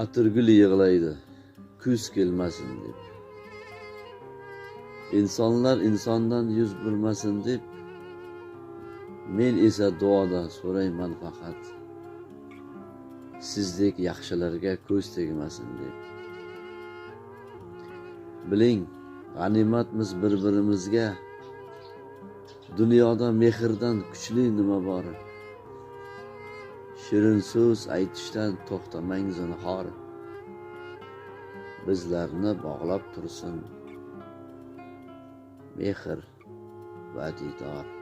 Atirgul yig'laydi, kuz kelmasin deb. İnsanlar insondan yuz burmasin deb, men esa duoda so'rayman faqat, sizdek yaxshilarga ko'z tegmasin deb. Biling, g'animatmiz bir-birimizga, dunyoda mehrdan kuchli nima bor? Shirin so'z aytishdan to'xtamang zinhor. Bizlarni bog'lab tursin mehr va didor.